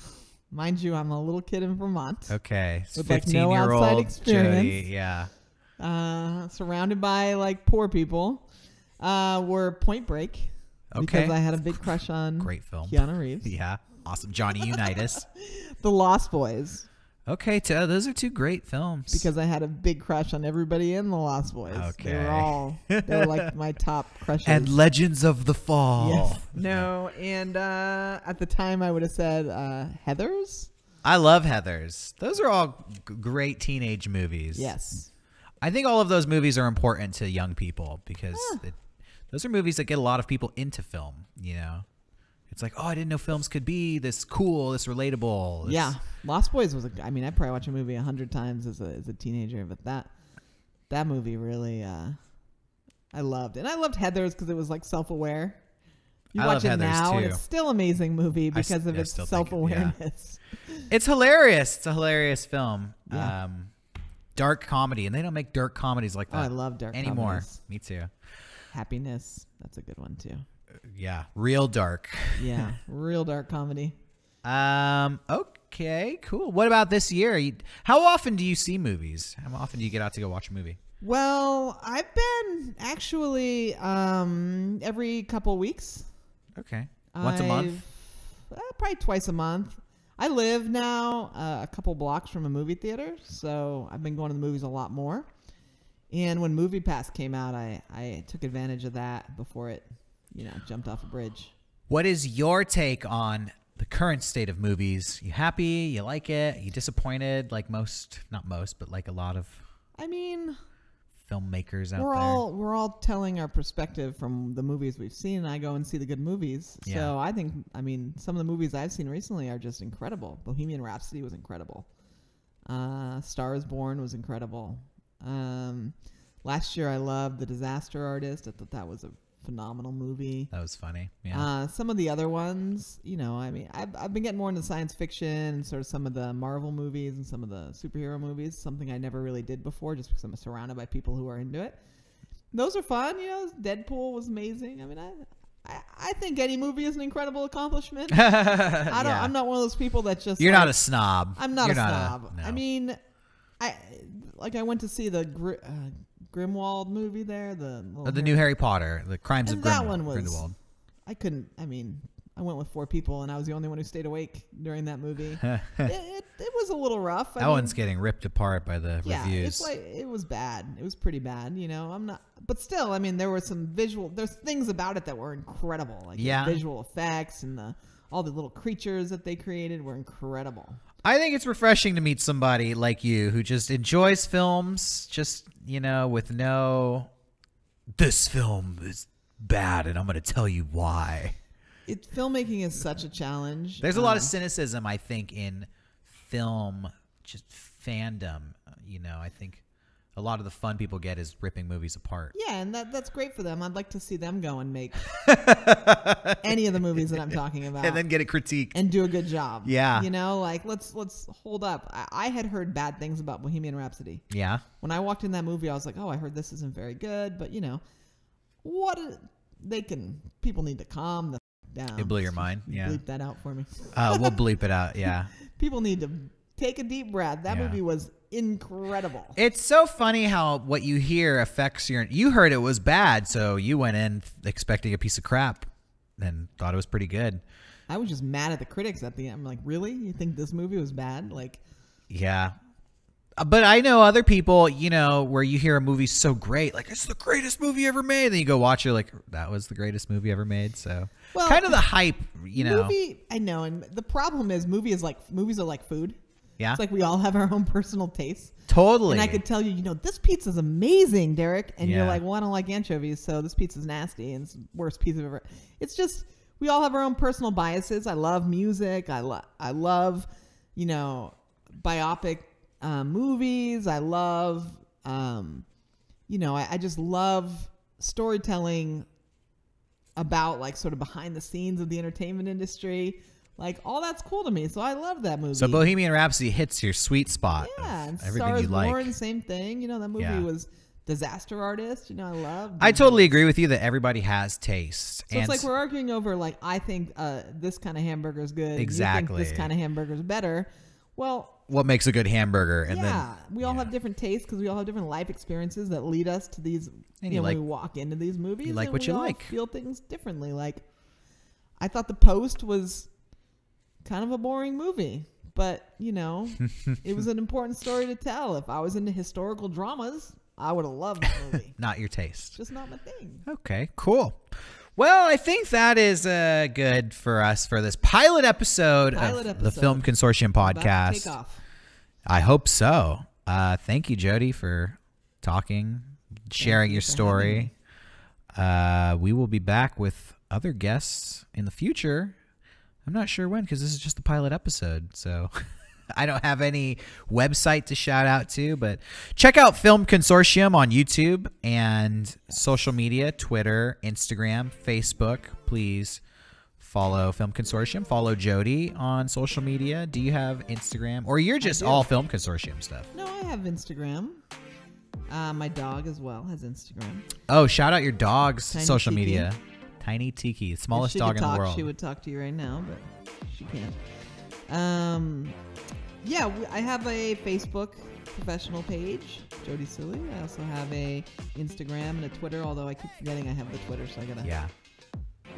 Mind you, I'm a little kid in Vermont. Okay. With, like, no outside 15-year-old experience. Jodi, yeah. Surrounded by like poor people. Were Point Break. Okay. Because I had a big crush on Great film. Keanu Reeves. Yeah. Awesome. Johnny Unitas. The Lost Boys. Okay, those are 2 great films. Because I had a big crush on everybody in The Lost Boys. Okay. They were like my top crushes. And Legends of the Fall. Yes. No, and at the time I would have said Heathers. I love Heathers. Those are all great teenage movies. Yes. I think all of those movies are important to young people because those are movies that get a lot of people into film, It's like, oh, I didn't know films could be this cool, this relatable. Yeah. Lost Boys was I probably watched a movie 100 times as a teenager, but that movie really I loved. And I loved Heathers because it was like self-aware. You I watch love it Heathers, now, and too. it's still an amazing movie because of I its still think it- self-awareness. It's hilarious. It's a hilarious film. Yeah. Dark comedy, and they don't make dark comedies like Oh, that I love dark anymore. comedies. Me too. Happiness, that's a good one too. Yeah, real dark. Yeah, real dark comedy. Okay, cool. What about this year? How often do you see movies? How often do you get out to go watch a movie? Well, I've been actually every couple weeks. Okay, once a month. Probably twice a month. I live now a couple blocks from a movie theater, so I've been going to the movies a lot more. And when MoviePass came out, I took advantage of that before it, jumped off a bridge. What is your take on the current state of movies? You happy? You like it? You disappointed? Like not most, but like a lot of I mean, filmmakers out we're all telling our perspective from the movies we've seen, and I go and see the good movies. Yeah. So I think, some of the movies I've seen recently are just incredible. Bohemian Rhapsody was incredible. Star is Born was incredible. Last year I loved The Disaster Artist. I thought that was a phenomenal movie. That was funny. Yeah. Some of the other ones, I've been getting more into science fiction and sort of some of the Marvel movies and some of the superhero movies, something I never really did before just because I'm surrounded by people who are into it. those are fun. You know, Deadpool was amazing. I mean, I think any movie is an incredible accomplishment. I'm not one of those people that just. You're not a snob. I'm not You're a snob. No. I mean, I went to see the Grimwald movie there. The new Harry Potter, The Crimes of Grindelwald. That one was. Grindelwald. I couldn't. I mean, I went with 4 people, and I was the only one who stayed awake during that movie. It was a little rough. That one's getting ripped apart by the reviews. It's like it was bad. It was pretty bad. You know, I'm not. But still, I mean, there were some there's things about it that were incredible. Like the visual effects and all the little creatures that they created were incredible. I think it's refreshing to meet somebody like you who just enjoys films, just, you know, with no, this film is bad and I'm going to tell you why. Filmmaking is such a challenge. There's a lot of cynicism, I think, in film, just fandom. You know, I think a lot of the fun people get is ripping movies apart. Yeah, and that's great for them. I'd like to see them go and make any of the movies that I'm talking about. And then get it critiqued. And do a good job. Yeah. You know, like, let's hold up. I had heard bad things about Bohemian Rhapsody. Yeah. When I walked in that movie, I was like, oh, I heard this isn't very good. But, you know, people need to calm the down. It blew your mind. Yeah. Bleep that out for me. We'll bleep it out. Yeah. People need to take a deep breath. That movie was incredible. It's so funny how what you hear affects you heard it was bad, so you went in expecting a piece of crap and thought it was pretty good. I was just mad at the critics at the end. I'm like, really? You think this movie was bad? Like, yeah. But I know other people, you know, where you hear a movie's so great, like it's the greatest movie ever made. Then you go watch it, like that was the greatest movie ever made. So kind of the hype, you know. I know, and the problem is movies are like food. Yeah. It's like we all have our own personal tastes. Totally. And I could tell you, you know, this pizza's amazing, Derrick. And you're like, well, I don't like anchovies, so this pizza's nasty and it's the worst pizza ever. It's just, we all have our own personal biases. I love music. I love, you know, biopic movies. I love, you know, I just love storytelling about like sort of behind the scenes of the entertainment industry. Like, all that's cool to me, so I love that movie. So Bohemian Rhapsody hits your sweet spot. Yeah, and everything you like. Born, same thing. You know, that movie was Disaster Artist. You know, I love. I totally agree with you that everybody has taste. So it's like we're arguing over, like, I think this kind of hamburger is good. Exactly. You think this kind of hamburger is better. Well, what makes a good hamburger? And we all have different tastes because we all have different life experiences that lead us to these. And you know, when we walk into these movies, you like what you like. Feel things differently. Like, I thought The Post was kind of a boring movie, but you know, it was an important story to tell. If I was into historical dramas, I would have loved the movie. Not your taste. Just not my thing. Okay, cool. Well, I think that is good for us for this pilot episode of the Film Consortium podcast. Take off. I hope so. Thank you, Jodi, for talking, sharing your story. We will be back with other guests in the future. I'm not sure when because this is just the pilot episode, so I don't have any website to shout out to, but check out Film Consortium on YouTube and social media, Twitter, Instagram, Facebook. Please follow Film Consortium. Follow Jodi on social media. Do you have Instagram? Or you're just all Film Consortium stuff? No, I have Instagram. My dog as well has Instagram. Oh, shout out your dog's social Tiki. media. Tiny Tiki, smallest dog in the world. She would talk to you right now, but she can't. Yeah, I have a Facebook professional page, Jodi Cilley. I also have a Instagram and a Twitter, although I keep forgetting I have the Twitter, so I gotta. Yeah.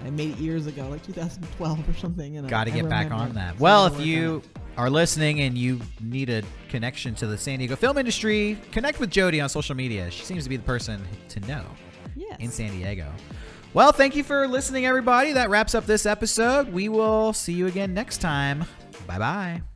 I made it years ago, like 2012 or something. And Got to get back on that. Well, if you are listening and you need a connection to the San Diego film industry, connect with Jodi on social media. She seems to be the person to know in San Diego. Well, thank you for listening, everybody. That wraps up this episode. We will see you again next time. Bye-bye.